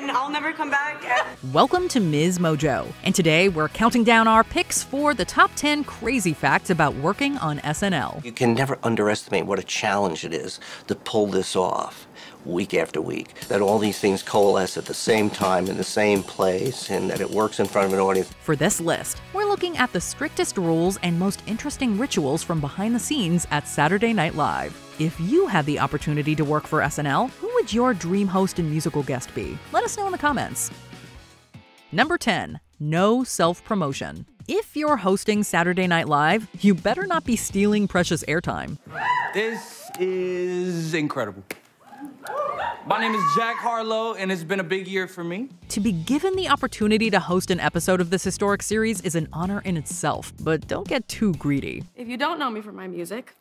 and I'll never come back. Welcome to MsMojo, and today we're counting down our picks for the top 10 crazy facts about working on SNL. You can never underestimate what a challenge it is to pull this off week after week, that all these things coalesce at the same time in the same place and that it works in front of an audience. For this list, we're looking at the strictest rules and most interesting rituals from behind the scenes at Saturday Night Live. If you had the opportunity to work for SNL, who would your dream host and musical guest be? Let us know in the comments. Number 10. No self-promotion. If you're hosting Saturday Night Live, you better not be stealing precious airtime. This is incredible. My name is Jack Harlow, and it's been a big year for me. To be given the opportunity to host an episode of this historic series is an honor in itself, but don't get too greedy. If you don't know me from my music,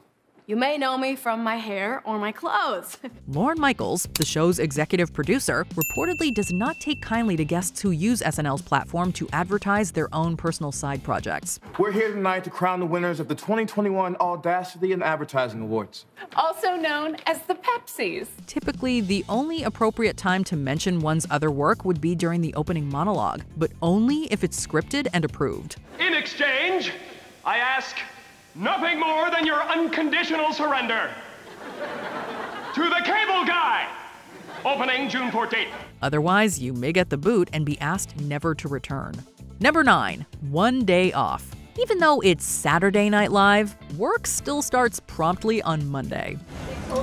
you may know me from my hair or my clothes. Lorne Michaels, the show's executive producer, reportedly does not take kindly to guests who use SNL's platform to advertise their own personal side projects. We're here tonight to crown the winners of the 2021 Audacity and Advertising Awards, Also known as the Pepsis. Typically, the only appropriate time to mention one's other work would be during the opening monologue, but only if it's scripted and approved. In exchange, I ask nothing more than your unconditional surrender. To the Cable Guy! Opening June 14th. Otherwise, you may get the boot and be asked never to return. Number 9. One day off. Even though it's Saturday Night Live, work still starts promptly on Monday.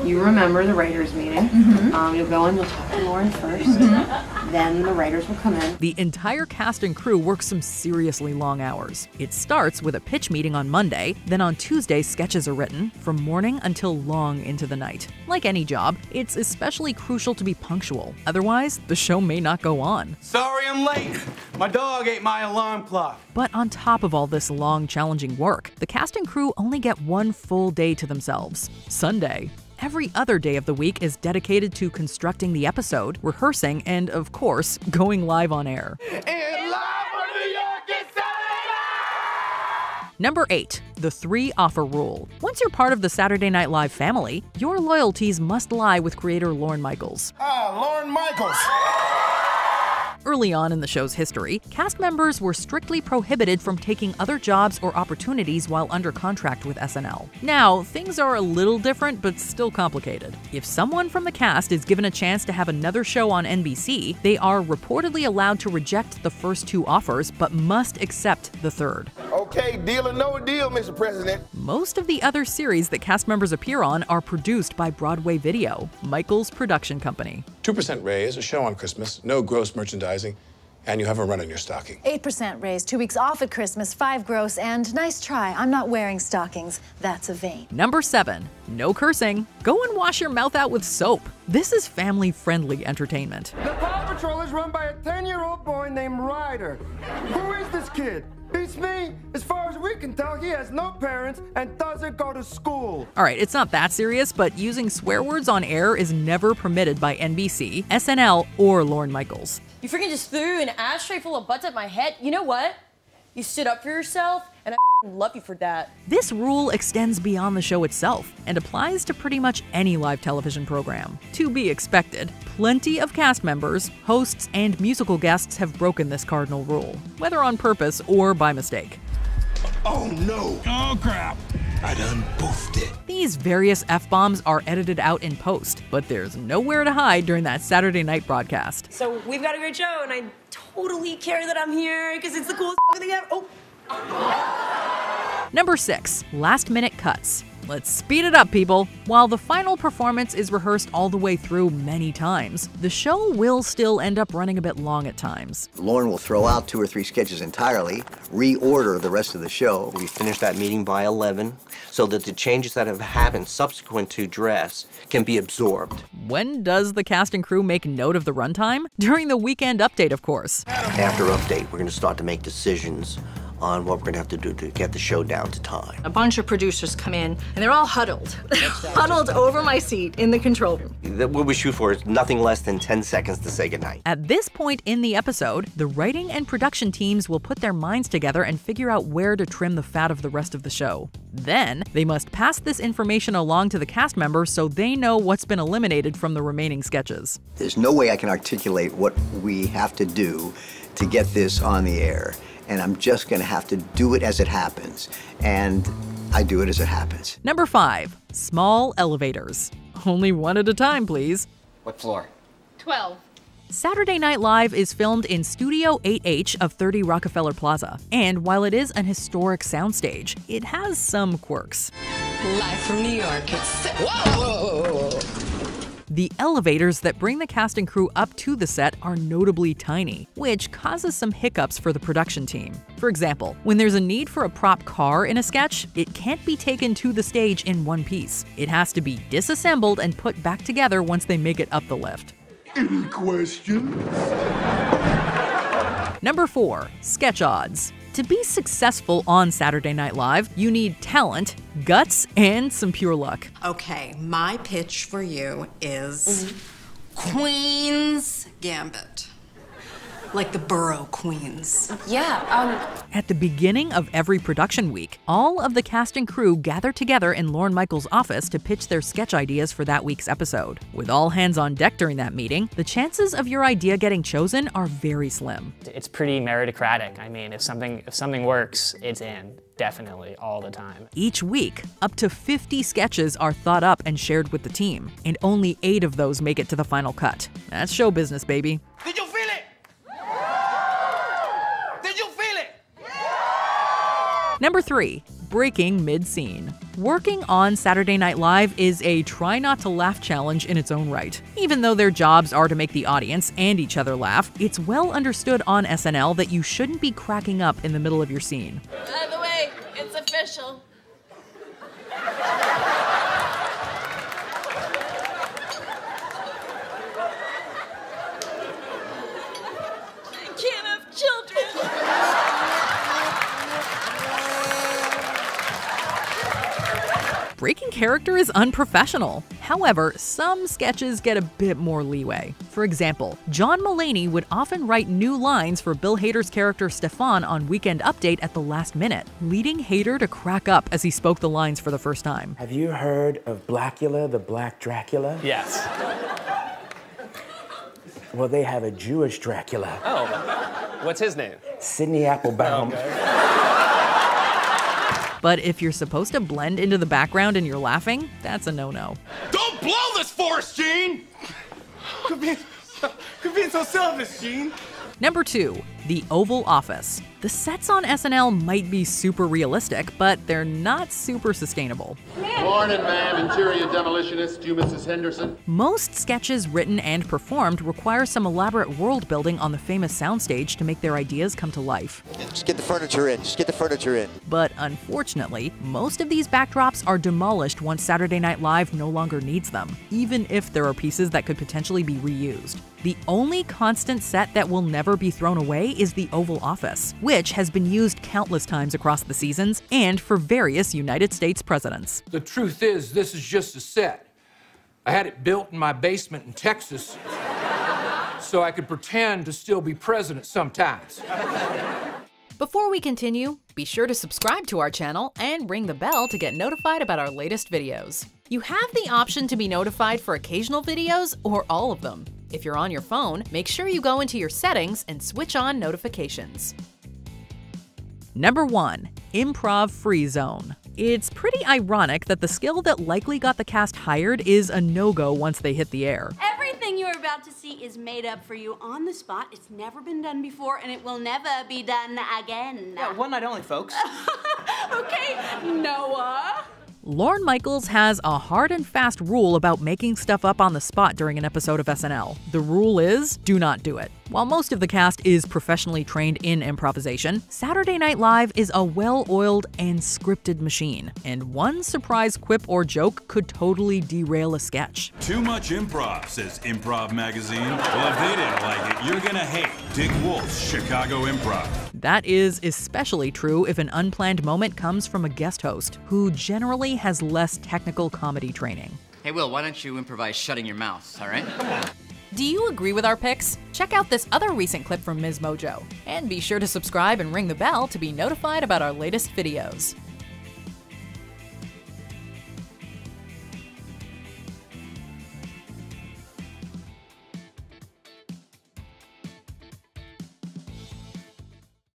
You remember the writers' meeting. You'll go in, you'll talk to Lauren first. Then the writers will come in. The entire cast and crew works some seriously long hours. It starts with a pitch meeting on Monday, then on Tuesday sketches are written, from morning until long into the night. Like any job, it's especially crucial to be punctual. Otherwise, the show may not go on. Sorry I'm late. My dog ate my alarm clock. But on top of all this long, challenging work, the cast and crew only get one full day to themselves, Sunday. Every other day of the week is dedicated to constructing the episode, rehearsing, and, of course, going live on air. and live from New York, it's Saturday Night! Number 8. The 3 offer rule. Once you're part of the Saturday Night Live family, your loyalties must lie with creator Lorne Michaels. Lorne Michaels. Early on in the show's history, cast members were strictly prohibited from taking other jobs or opportunities while under contract with SNL. Now, things are a little different, but still complicated. If someone from the cast is given a chance to have another show on NBC, they are reportedly allowed to reject the first 2 offers, but must accept the third. Okay, deal or no deal, Mr. President. Most of the other series that cast members appear on are produced by Broadway Video, Michaels' production company. 2% raise, a show on Christmas, no gross merchandising, and you have a run in your stocking. 8% raise, 2 weeks off at Christmas, 5 gross, and nice try. I'm not wearing stockings. That's a vein. Number 7. No cursing. Go and wash your mouth out with soap. This is family-friendly entertainment. The Paw Patrol is run by a 10-year-old boy named Ryder. Who is this kid? Beats me. As far as we can tell, he has no parents and doesn't go to school. Alright, it's not that serious, but using swear words on air is never permitted by NBC, SNL, or Lorne Michaels. You freaking just threw an ashtray full of butts at my head. You know what? You stood up for yourself, and I love you for that. This rule extends beyond the show itself and applies to pretty much any live television program. To be expected, plenty of cast members, hosts, and musical guests have broken this cardinal rule, whether on purpose or by mistake. Oh no! Oh, crap. I done boofed it. These various F-bombs are edited out in post, but there's nowhere to hide during that Saturday night broadcast. So we've got a great show, and I totally care that I'm here because it's the coolest thing ever. Oh. Number 6. Last-minute cuts. Let's speed it up, people. While the final performance is rehearsed all the way through many times, the show will still end up running a bit long at times. Lorne will throw out 2 or 3 sketches entirely, reorder the rest of the show. We finish that meeting by 11 so that the changes that have happened subsequent to dress can be absorbed. When does the cast and crew make note of the runtime? During the weekend update, of course. After update, we're going to start to make decisions on what we're going to have to do to get the show down to time. A bunch of producers come in, and they're all huddled. Huddled over my seat in the control room. What we shoot for is nothing less than 10 seconds to say goodnight. At this point in the episode, the writing and production teams will put their minds together and figure out where to trim the fat of the rest of the show. Then, they must pass this information along to the cast members so they know what's been eliminated from the remaining sketches. There's no way I can articulate what we have to do to get this on the air. And I'm just going to have to do it as it happens. And I do it as it happens. Number 5, small elevators. Only one at a time, please. What floor? 12. Saturday Night Live is filmed in Studio 8H of 30 Rockefeller Plaza. And while it is an historic soundstage, it has some quirks. Live from New York, it's... Whoa! The elevators that bring the cast and crew up to the set are notably tiny, which causes some hiccups for the production team. For example, when there's a need for a prop car in a sketch, it can't be taken to the stage in one piece. It has to be disassembled and put back together once they make it up the lift. Any questions? Number 4, sketch odds. To be successful on Saturday Night Live, you need talent, guts, and some pure luck. Okay, my pitch for you is Queen's Gambit. Like the borough queens. At the beginning of every production week, all of the cast and crew gather together in Lorne Michaels' office to pitch their sketch ideas for that week's episode. With all hands on deck during that meeting, the chances of your idea getting chosen are very slim. It's pretty meritocratic. I mean, if something works, it's in. Definitely, all the time. Each week, up to 50 sketches are thought up and shared with the team, and only 8 of those make it to the final cut. That's show business, baby. Did you feel it? Did you feel it? Number 3, breaking mid-scene. Working on Saturday Night Live is a try not to laugh challenge in its own right. Even though their jobs are to make the audience and each other laugh, it's well understood on SNL that you shouldn't be cracking up in the middle of your scene. By the way, it's official. I can't have children. Breaking character is unprofessional. However, some sketches get a bit more leeway. For example, John Mulaney would often write new lines for Bill Hader's character Stefan on Weekend Update at the last minute, leading Hader to crack up as he spoke the lines for the first time. Have you heard of Blackula, the Black Dracula? Yes. Well, they have a Jewish Dracula. Oh, what's his name? Sidney Applebaum. But if you're supposed to blend into the background and you're laughing, that's a no-no. Don't blow this for us, Gene! Quit being so selfish, Gene. Number 2, the Oval Office. The sets on SNL might be super realistic, but they're not super sustainable. Morning, ma'am. Interior demolitionist. You, Mrs. Henderson. Most sketches written and performed require some elaborate world building on the famous soundstage to make their ideas come to life. Just get the furniture in. Just get the furniture in. But unfortunately, most of these backdrops are demolished once Saturday Night Live no longer needs them, even if there are pieces that could potentially be reused. The only constant set that will never be thrown away is the Oval Office, which has been used countless times across the seasons and for various United States presidents. The truth is, this is just a set. I had it built in my basement in Texas so I could pretend to still be president sometimes. Before we continue, be sure to subscribe to our channel and ring the bell to get notified about our latest videos. You have the option to be notified for occasional videos or all of them. If you're on your phone, make sure you go into your settings and switch on notifications. Number 1, Improv Free Zone. It's pretty ironic that the skill that likely got the cast hired is a no-go once they hit the air. Everything you're about to see is made up for you on the spot. It's never been done before, and it will never be done again. Yeah, one night only, folks. Okay, Noah. Lorne Michaels has a hard and fast rule about making stuff up on the spot during an episode of SNL. The rule is, do not do it. While most of the cast is professionally trained in improvisation, Saturday Night Live is a well-oiled and scripted machine, and one surprise quip or joke could totally derail a sketch. Too much improv, says Improv Magazine. Well, if they didn't like it, you're gonna hate. Dick Wolf's Chicago Improv. That is especially true if an unplanned moment comes from a guest host, who generally has less technical comedy training. Hey, Will, why don't you improvise shutting your mouth, all right? Do you agree with our picks? Check out this other recent clip from MsMojo. And be sure to subscribe and ring the bell to be notified about our latest videos.